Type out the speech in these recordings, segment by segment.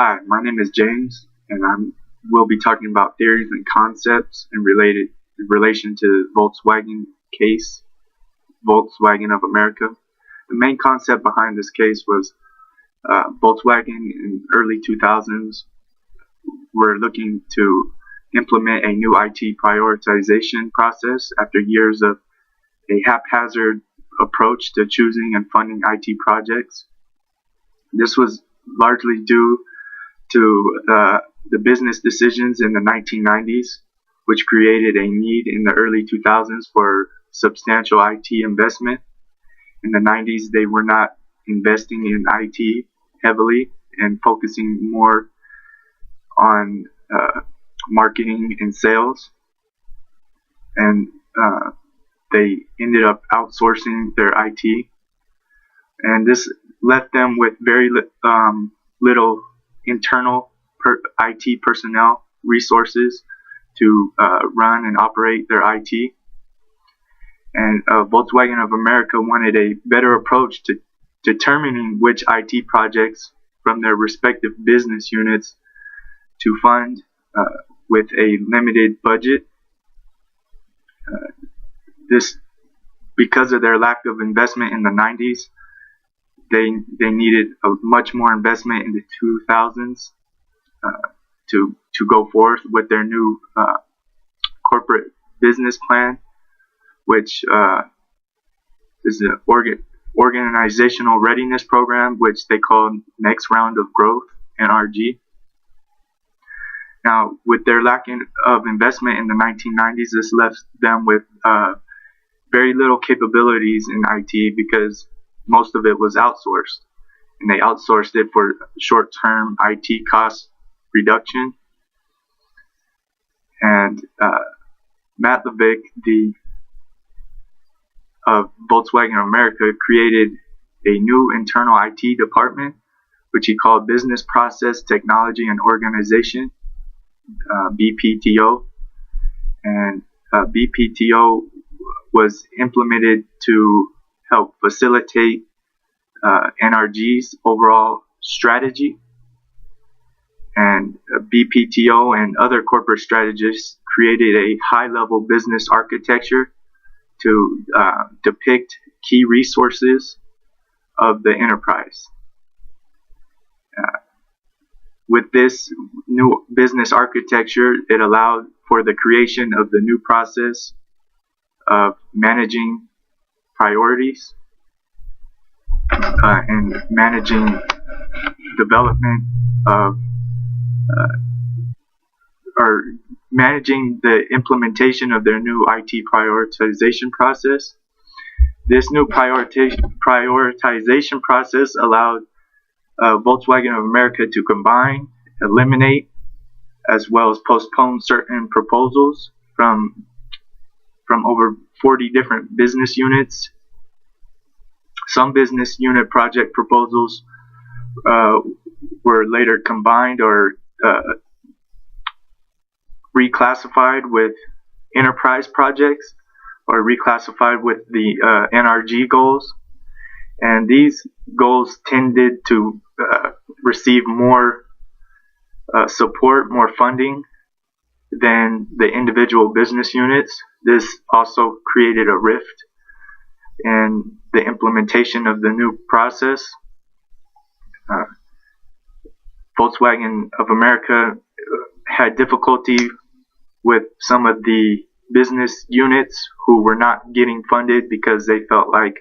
Hi, my name is James, and will be talking about theories and concepts in relation to Volkswagen case, Volkswagen of America. The main concept behind this case was Volkswagen in early 2000s were looking to implement a new IT prioritization process after years of a haphazard approach to choosing and funding IT projects. This was largely due to the business decisions in the 1990s, which created a need in the early 2000s for substantial IT investment. In the 90s, they were not investing in IT heavily and focusing more on marketing and sales. And they ended up outsourcing their IT. And this left them with very little internal IT personnel resources to run and operate their IT. And Volkswagen of America wanted a better approach to determining which IT projects from their respective business units to fund with a limited budget. Because of their lack of investment in the 90s, they needed a much more investment in the 2000s to go forth with their new corporate business plan, which is an organizational readiness program, which they call Next Round of Growth, NRG. Now, with their lack of investment in the 1990s, this left them with very little capabilities in IT because most of it was outsourced, and they outsourced it for short-term IT cost reduction. And Matt Levick, of Volkswagen America, created a new internal IT department, which he called Business Process Technology and Organization, BPTO. And BPTO was implemented to help facilitate NRG's overall strategy. And BPTO and other corporate strategists created a high-level business architecture to depict key resources of the enterprise. With this new business architecture, it allowed for the creation of the new process of managing priorities and managing development of or managing the implementation of their new IT prioritization process. This new prioritization process allowed Volkswagen of America to combine, eliminate, as well as postpone certain proposals from over 40 different business units. Some business unit project proposals were later combined or reclassified with enterprise projects or reclassified with the NRG goals. And these goals tended to receive more support, more funding than the individual business units. This also created a rift in the implementation of the new process. Volkswagen of America had difficulty with some of the business units who were not getting funded because they felt like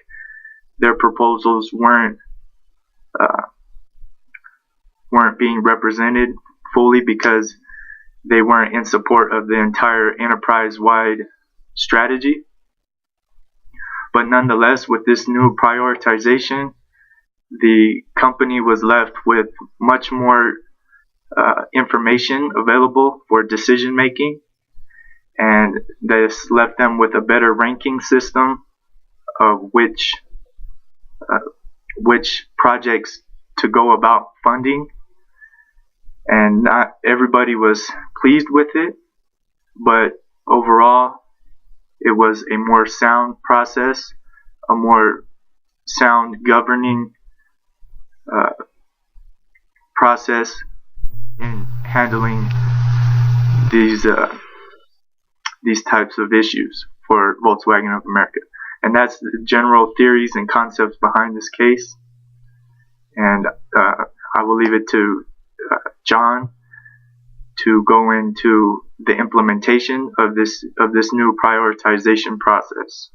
their proposals weren't being represented fully because they weren't in support of the entire enterprise-wide strategy. But nonetheless, with this new prioritization, the company was left with much more information available for decision making, and this left them with a better ranking system of which projects to go about funding. And not everybody was pleased with it, but overall it was a more sound process, a more sound governing process in handling these types of issues for Volkswagen of America. And that's the general theories and concepts behind this case. And I will leave it to John to go into the implementation of this new prioritization process.